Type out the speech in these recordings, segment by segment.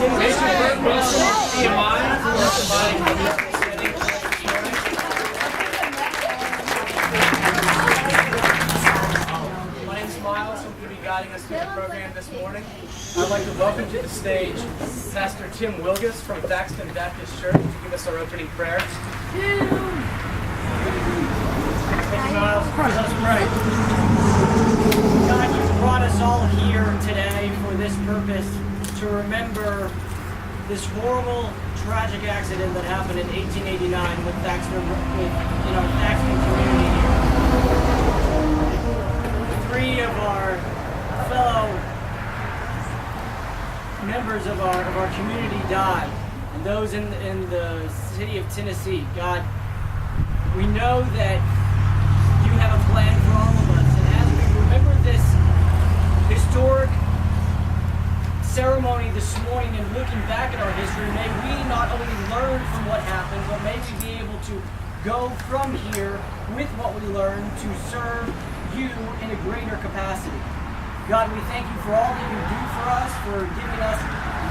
My name is Miles. I'm going to be guiding us through the program this morning. I'd like to welcome to the stage Pastor Tim Wilgus from Thaxton Baptist Church to give us our opening prayer. Thank you, Miles. Let's pray. God, you've brought us all here today for this purpose, to remember this horrible, tragic accident that happened in 1889 with Thaxton, in our Thaxton community here. Three of our fellow members of our community died, and those in the city of Tennessee. God, we know that you have a plan for all of us, and as we remember this historic ceremony this morning and looking back at our history, may we not only learn from what happened, but may we be able to go from here with what we learned to serve you in a greater capacity. God, we thank you for all that you do for us, for giving us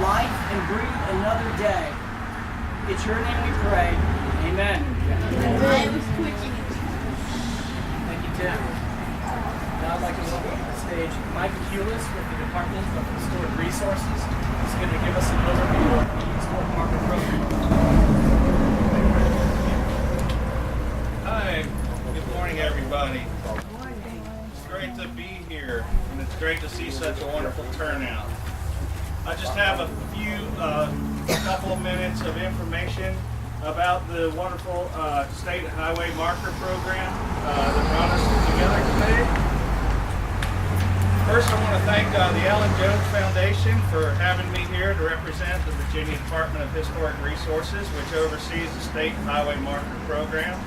life and breathe another day. It's your name we pray. Amen. Thank you, Tim. Now I'd like to welcome to the stage Mike Hewlett with the Department of Historic Resources. He's going to give us an overview of the Historic Marker Program. Hi, good morning everybody. It's great to be here, and it's great to see such a wonderful turnout. I just have a couple of minutes of information about the wonderful State Highway Marker Program that brought us together today. First, I want to thank the Alan Jones Foundation for having me here to represent the Virginia Department of Historic Resources, which oversees the State Highway Marker Program.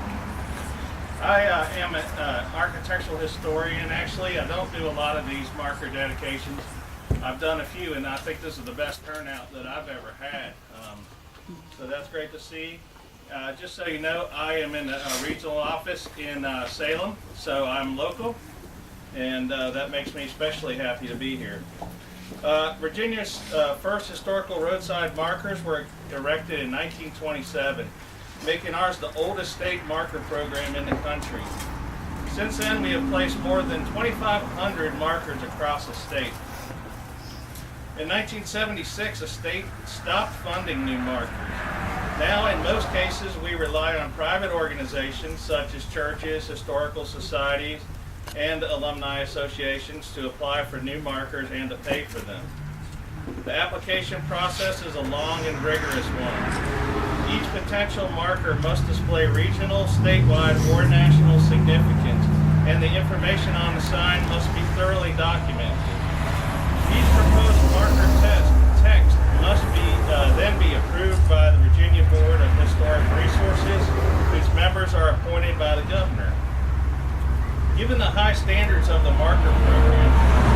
I am an architectural historian. Actually, I don't do a lot of these marker dedications. I've done a few, and I think this is the best turnout that I've ever had. So that's great to see. Just so you know, I am in a regional office in Salem, so I'm local, and that makes me especially happy to be here. Virginia's first historical roadside markers were erected in 1927. Making ours the oldest state marker program in the country. Since then, we have placed more than 2,500 markers across the state. In 1976, the state stopped funding new markers. Now, in most cases, we rely on private organizations such as churches, historical societies, and alumni associations to apply for new markers and to pay for them. The application process is a long and rigorous one. Each potential marker must display regional, statewide, or national significance, and the information on the sign must be thoroughly documented. Each proposed marker text must then be approved by the Virginia Board of Historic Resources, whose members are appointed by the governor. Given the high standards of the marker program,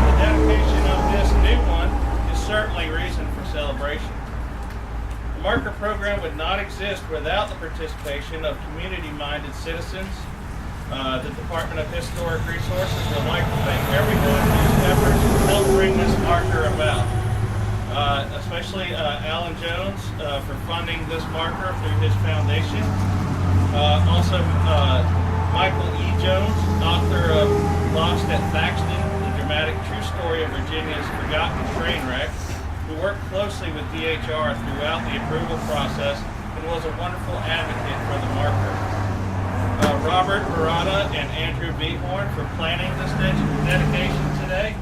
the dedication of this new one is certainly reason for celebration. The marker program would not exist without the participation of community-minded citizens. The Department of Historic Resources would like to thank everyone whose efforts helped bring this marker about, especially Alan Jones for funding this marker through his foundation. Also, Michael E. Jones, author of Lost at Thaxton, the dramatic true story of Virginia's forgotten train wreck, who worked closely with DHR throughout the approval process and was a wonderful advocate for the marker. Robert Barada and Andrew Beehorn for planning this dedication today.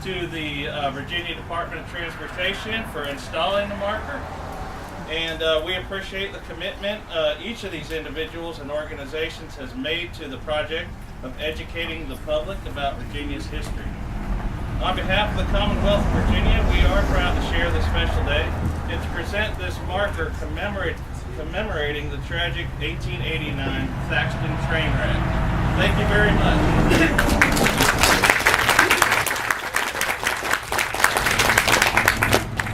To the Virginia Department of Transportation for installing the marker. And we appreciate the commitment each of these individuals and organizations has made to the project of educating the public about Virginia's history. On behalf of the Commonwealth of Virginia, we are proud to share this special day and to present this marker commemorating the tragic 1889 Thaxton train wreck. Thank you very much.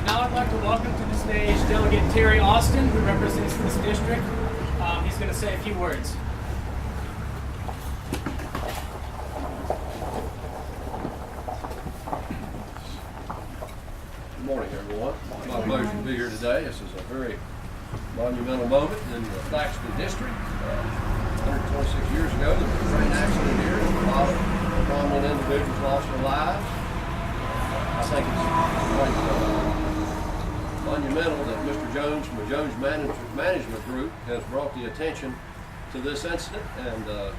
Now I'd like to welcome to the stage Delegate Terry Austin, who represents this district. He's going to say a few words. Good morning, everyone. everyone. It's my pleasure to be here today. This is a very monumental moment in the Thaxton district. 126 years ago, there was a train accident here. A lot of prominent individuals lost their lives. I think it's quite monumental that Mr. Jones from the Jones Management Group has brought the attention to this incident and the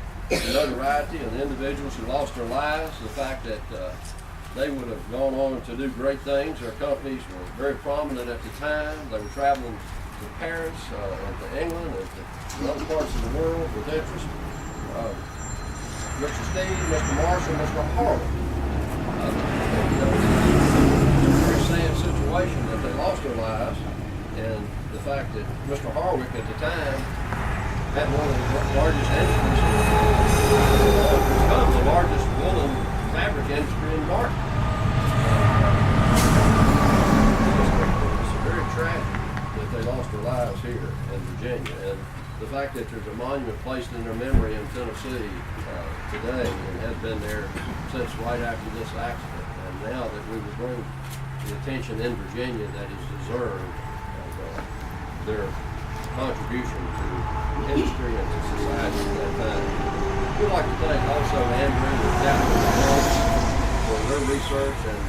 notoriety and the individuals who lost their lives, the fact that they would have gone on to do great things. Their companies were very prominent at the time. They were traveling to Paris and to England and to other parts of the world with interest. Mr. Steve, Mr. Marshall, Mr. Harland. It's a very sad situation that they lost their lives, and the fact that Mr. Harwick at the time had one of the largest industries, become the largest woolen fabric industry in the market. It's very tragic that they lost their lives here in Virginia, and the fact that there's a monument placed in their memory in Tennessee today and has been there since right after this accident, and now that we will bring the attention in Virginia that is deserved of their contribution to industry and to society at that time. We'd like to thank also Andrew and Captain for their research and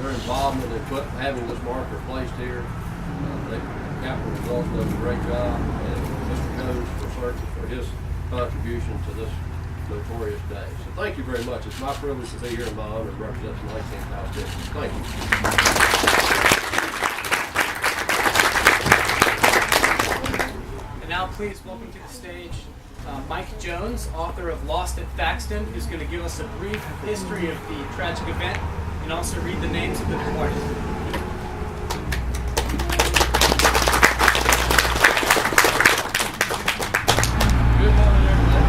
their involvement in having this marker placed here. Captain Results does a great job, and Mr. Jones for his contribution to this notorious day. So thank you very much. It's my privilege to be here in my honor to represent the 19th House District. Thank you. And now please welcome to the stage Mike Jones, author of Lost at Thaxton, who's going to give us a brief history of the tragic event and also read the names of the departed. Good morning, everybody.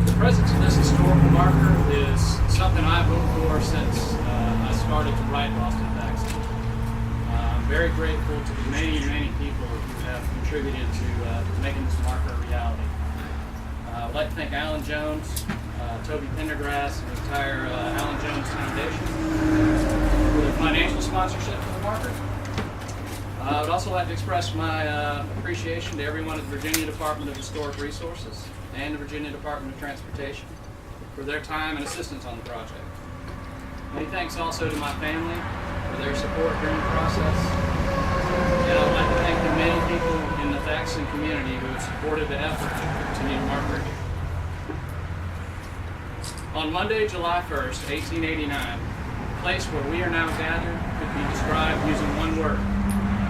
The presence of this historical marker is something I've hoped for since I started to write Lost at Thaxton. I'm very grateful to the many people who have contributed to making this marker a reality. I'd like to thank Alan Jones, Toby Pendergrass, and the entire Alan Jones Foundation for their financial sponsorship for the marker. I would also like to express my appreciation to everyone at the Virginia Department of Historic Resources and the Virginia Department of Transportation for their time and assistance on the project. Many thanks also to my family for their support during the process. And I'd like to thank the many people in the Thaxton community who have supported the effort to continue to mark record. On Monday, July 1st, 1889, the place where we are now gathered could be described using one word: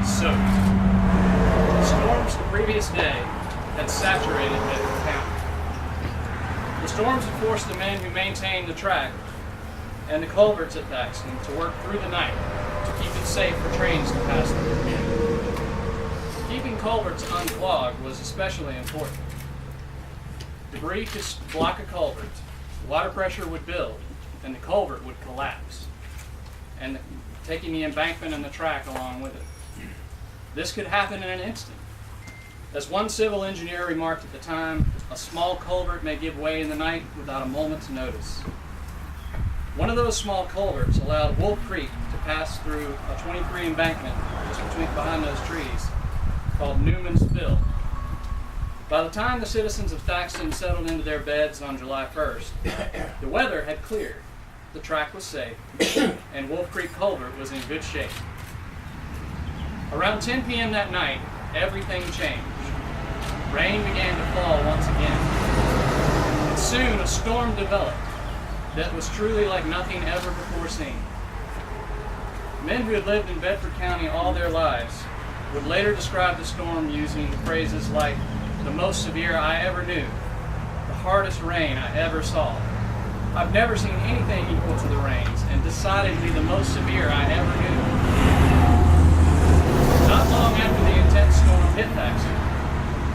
soaked. The storms the previous day had saturated Bedford County. The storms had forced the men who maintained the track and the culverts at Thaxton to work through the night to keep it safe for trains to pass through the community. Keeping culverts unclogged was especially important. Debris could block a culvert, water pressure would build, and the culvert would collapse, and taking the embankment and the track along with it. This could happen in an instant. As one civil engineer remarked at the time, a small culvert may give way in the night without a moment's notice. One of those small culverts allowed Wolf Creek to pass through a 23 embankment just behind those trees called Newman's Bill. By the time the citizens of Thaxton settled into their beds on July 1st, the weather had cleared, the track was safe, and Wolf Creek Culvert was in good shape. Around 10 p.m. that night, everything changed. Rain began to fall once again. And soon a storm developed that was truly like nothing ever before seen. Men who had lived in Bedford County all their lives would later describe the storm using phrases like, "the most severe I ever knew," "the hardest rain I ever saw," "I've never seen anything equal to the rains," and decidedly the most severe I ever knew. Not long after the intense storm hit Thaxton,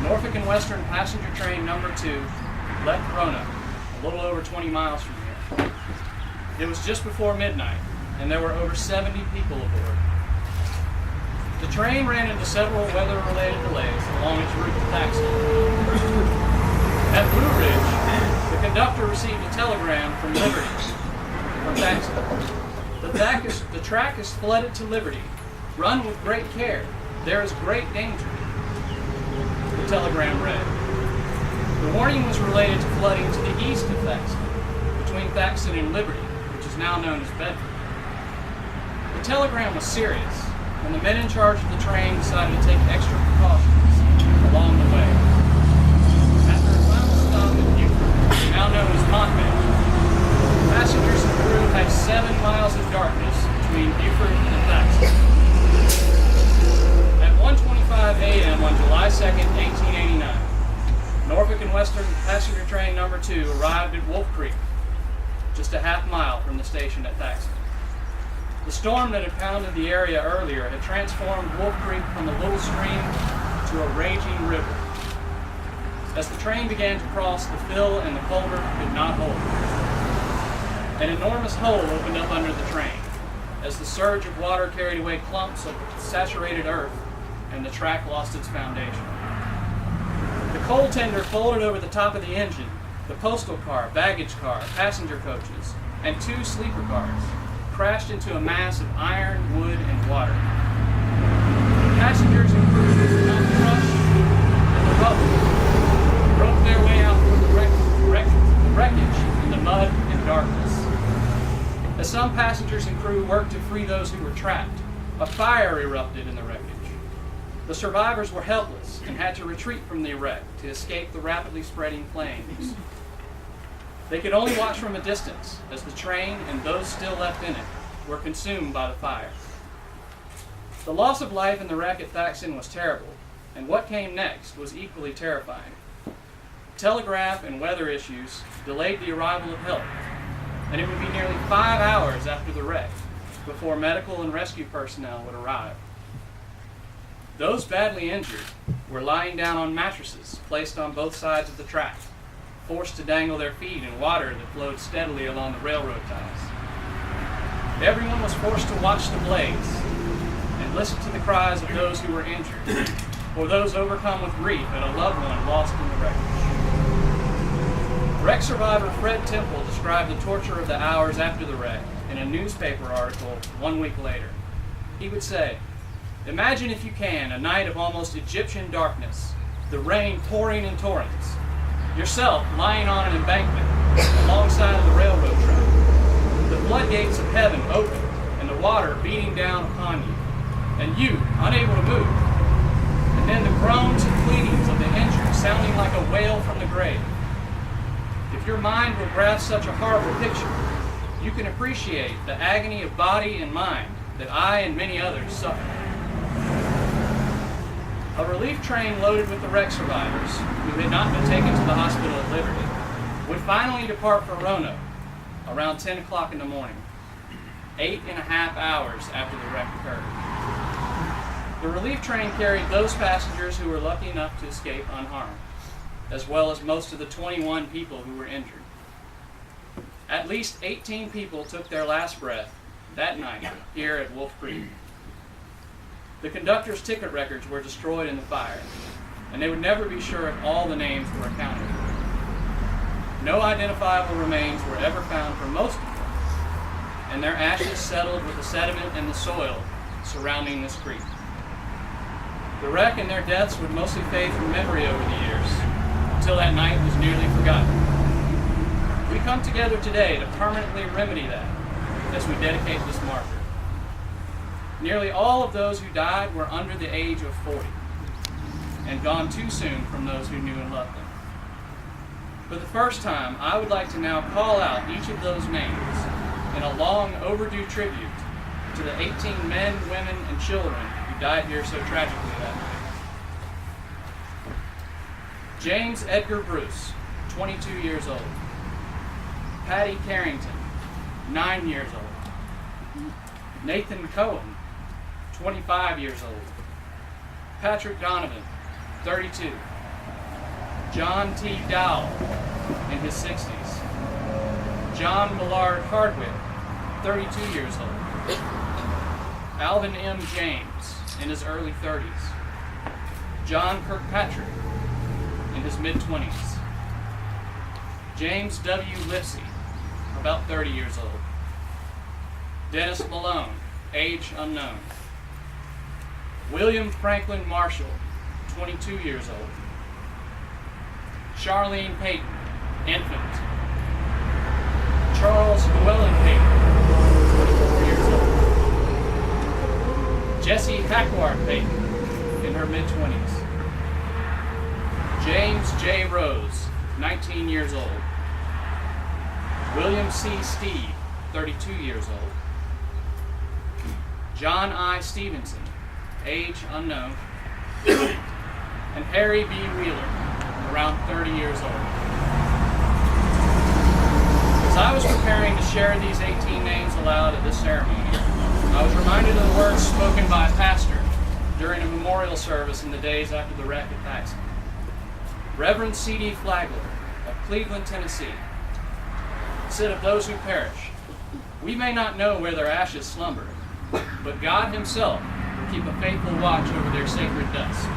Norfolk and Western passenger train number 2 left Roanoke, a little over 20 miles from here. It was just before midnight, and there were over 70 people aboard. The train ran into several weather-related delays along its route to Thaxton. At Blue Ridge, track is flooded to liberty. Run with great care. There is great danger. The telegram read. The warning was related to flooding to the east of Thaxton, between Thaxton and Liberty, which is now known as Bedford. The telegram was serious, and the men in charge of the train decided to take extra precautions along the way. After a final stop at Beaufort, now known as Montmouth, passengers and crew had 7 miles of darkness between Beaufort and Thaxton. At 1:25 a.m. on July 2nd, 1889, Norfolk and Western passenger train number 2 arrived at Wolf Creek, just a half mile from the station at Thaxton. The storm that had pounded the area earlier had transformed Wolf Creek from a little stream to a raging river. As the train began to cross, the fill and the culvert could not hold. An enormous hole opened up under the train as the surge of water carried away clumps of saturated earth and the track lost its foundation. The coal tender folded over the top of the engine, the postal car, baggage car, passenger coaches, and 2 sleeper cars crashed into a mass of iron, wood, and water. The passengers and crew could not crush, and the rubble broke their way out through the wreckage in the mud and darkness. As some passengers and crew worked to free those who were trapped, a fire erupted in the wreckage. The survivors were helpless and had to retreat from the wreck to escape the rapidly spreading flames. They could only watch from a distance as the train and those still left in it were consumed by the fire. The loss of life in the wreck at Thaxton was terrible, and what came next was equally terrifying. Telegraph and weather issues delayed the arrival of help, and it would be nearly 5 hours after the wreck before medical and rescue personnel would arrive. Those badly injured were lying down on mattresses placed on both sides of the track, forced to dangle their feet in water that flowed steadily along the railroad ties. Everyone was forced to watch the blaze and listen to the cries of those who were injured, or those overcome with grief at a loved one lost in the wreckage. Wreck survivor Fred Temple described the torture of the hours after the wreck in a newspaper article 1 week later. He would say, "Imagine, if you can, a night of almost Egyptian darkness, the rain pouring in torrents, yourself lying on an embankment alongside of the railroad track, the floodgates of heaven open and the water beating down upon you, and you unable to move, and then the groans and pleadings of the injured sounding like a wail from the grave. If your mind will grasp such a horrible picture, you can appreciate the agony of body and mind that I and many others suffered." A relief train loaded with the wreck survivors, who had not been taken to the hospital at Liberty, would finally depart for Roanoke around 10 o'clock in the morning, 8.5 hours after the wreck occurred. The relief train carried those passengers who were lucky enough to escape unharmed, as well as most of the 21 people who were injured. At least 18 people took their last breath that night here at Wolf Creek. The conductor's ticket records were destroyed in the fire, and they would never be sure if all the names were accounted for. No identifiable remains were ever found for most of them, and their ashes settled with the sediment and the soil surrounding this creek. The wreck and their deaths would mostly fade from memory over the years, until that night was nearly forgotten. We come together today to permanently remedy that as we dedicate this marker. Nearly all of those who died were under the age of 40 and gone too soon from those who knew and loved them. For the first time, I would like to now call out each of those names in a long overdue tribute to the 18 men, women, and children who died here so tragically that night. James Edgar Bruce, 22 years old. Patty Carrington, 9 years old. Nathan Cohen, 25 years old. Patrick Donovan, 32. John T. Dowell, in his 60s. John Millard Hardwick, 32 years old. Alvin M. James, in his early 30s. John Kirkpatrick, in his mid-20s. James W. Lipsey, about 30 years old. Dennis Malone, age unknown. William Franklin Marshall, 22 years old. Charlene Payton, infant. Charles Llewellyn Payton, 24 years old. Jessie Hackward Payton, in her mid-20s. James J. Rose, 19 years old. William C. Steed, 32 years old. John I. Stevenson, age unknown. And Harry B. Wheeler, around 30 years old. As I was preparing to share these 18 names aloud at this ceremony, I was reminded of the words spoken by a pastor during a memorial service in the days after the wreck at Thaxton. Reverend C.D. Flagler of Cleveland, Tennessee, said of those who perish, "We may not know where their ashes slumber, but God himself will keep a faithful watch over their sacred dust."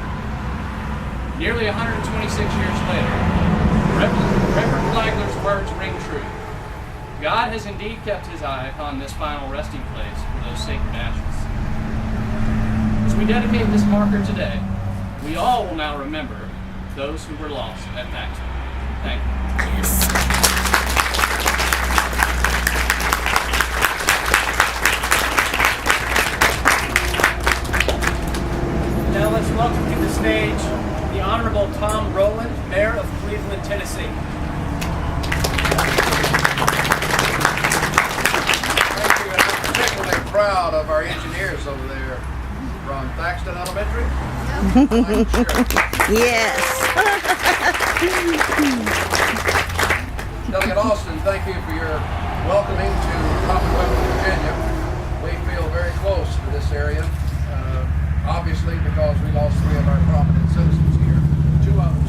Nearly 126 years later, Reverend Flagler's words ring true. God has indeed kept his eye upon this final resting place for those sacred ashes. As we dedicate this marker today, we all will now remember those who were lost at Thaxton. Thank you. Now let's welcome to the stage the Honorable Tom Roland, Mayor of Cleveland, Tennessee. Thank you, and I'm particularly proud of our engineers over there from Thaxton Elementary. I'm sure. Yes. Delegate Austin, thank you for your welcoming to Commonwealth of Virginia. We feel very close to this area, obviously because we lost 3 of our prominent citizens here. 2 of them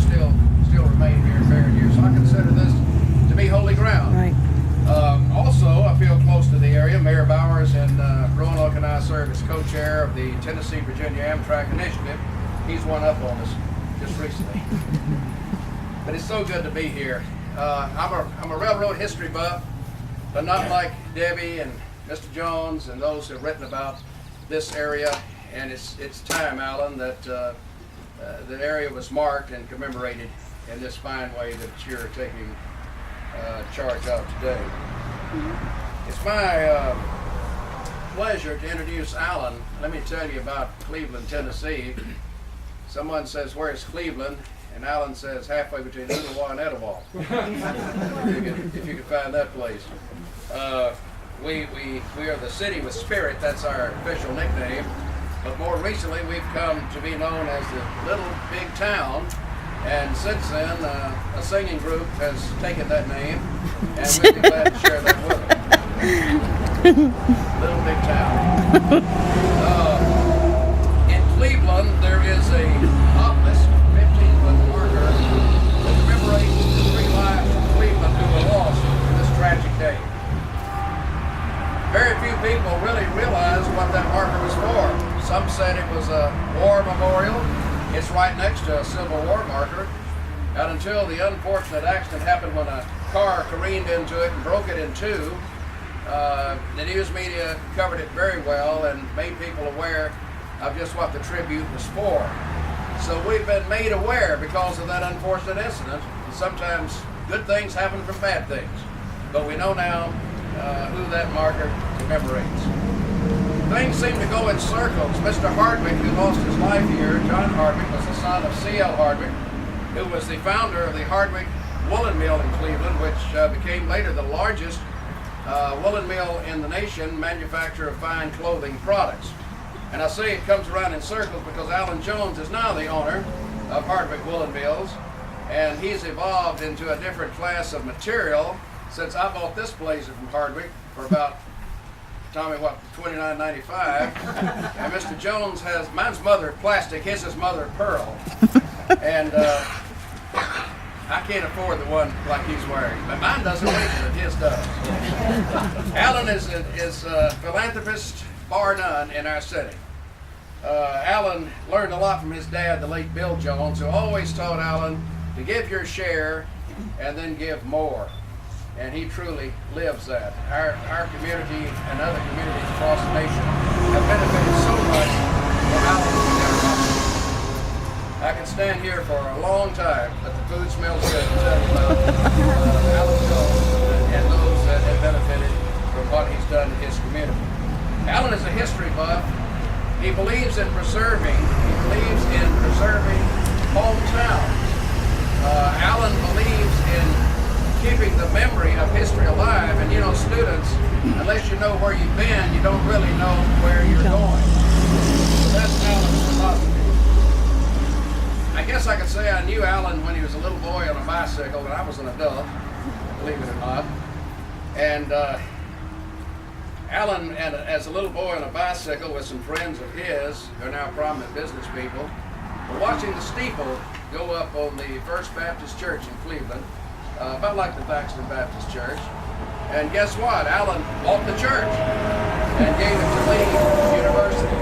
still remain here, buried here. So I consider this to be holy ground. Right. Also, I feel close to the area. Mayor Bowers and Roland and I serve as co-chair of the Tennessee-Virginia Amtrak Initiative. He's one up on us just recently. But it's so good to be here. I'm a railroad history buff, but not like Debbie and Mr. Jones and those who have written about this area. And it's time, Alan, that the area was marked and commemorated in this fine way that you're taking charge of today. It's my pleasure to introduce Alan. Let me tell you about Cleveland, Tennessee. Someone says, "Where's Cleveland?" And Alan says, "Halfway between Etowah and Etowah." if you could find that place. We are the city with spirit. That's our official nickname. But more recently, we've come to be known as the Little Big Town. And since then, a singing group has taken that name, and we'd be glad to share that with them. Little Big Town. In Cleveland, there is a obelisk, 15-foot marker, that commemorates the 3 lives of Cleveland who were lost in this tragic day. Very few people really realize what that marker was for. Some said it was a war memorial. It's right next to a Civil War marker. And until the unfortunate accident happened when a car careened into it and broke it in 2, the news media covered it very well and made people aware of just what the tribute was for. So we've been made aware because of that unfortunate incident. Sometimes good things happen from bad things. But we know now who that marker commemorates. Things seem to go in circles. Mr. Hardwick, who lost his life here, John Hardwick, was the son of C.L. Hardwick, who was the founder of the Hardwick Woolen Mill in Cleveland, which became later the largest woolen mill in the nation, manufacturer of fine clothing products. And I say it comes around in circles because Alan Jones is now the owner of Hardwick Woolen Mills, and he's evolved into a different class of material since I bought this blazer from Hardwick for about, Tommy, what, $29.95. And Mr. Jones has, mine's mother of plastic, his is mother of pearl. And I can't afford the one like he's wearing, but mine doesn't wrinkle it, his does. Alan is a philanthropist, bar none, in our city. Alan learned a lot from his dad, the late Bill Jones, who always taught Alan to give your share and then give more. and he truly lives that. Our community and other communities across the nation have benefited so much from Alan's generosity. I can stand here for a long time, but the food smells good and tell you about Alan Jones and those that have benefited from what he's done in his community. Alan is a history buff. He believes in preserving. He believes in preserving hometowns. Alan believes in keeping the memory of history alive. And you know, students, unless you know where you've been, you don't really know where you're going. So that's Alan's philosophy. I guess I could say I knew Alan when he was a little boy on a bicycle, and I was an adult, believe it or not. And Alan, as a little boy on a bicycle with some friends of his, who are now prominent business people, were watching the steeple go up on the First Baptist Church in Cleveland, about like the Thaxton Baptist Church. And guess what? Alan bought the church and gave it to Lee University.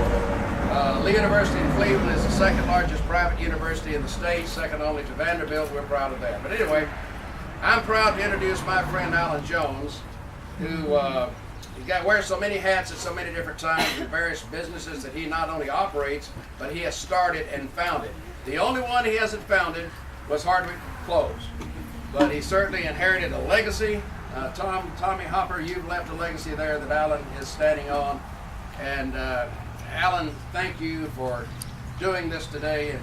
Lee University in Cleveland is the second largest private university in the state, second only to Vanderbilt. We're proud of that. But anyway, I'm proud to introduce my friend Alan Jones, who wears so many hats at so many different times in various businesses that he not only operates, but he has started and founded. The only one he hasn't founded was Hardwick Clothes, but he certainly inherited a legacy. Tommy Hopper, you've left a legacy there that Alan is standing on. And Alan, thank you for doing this today.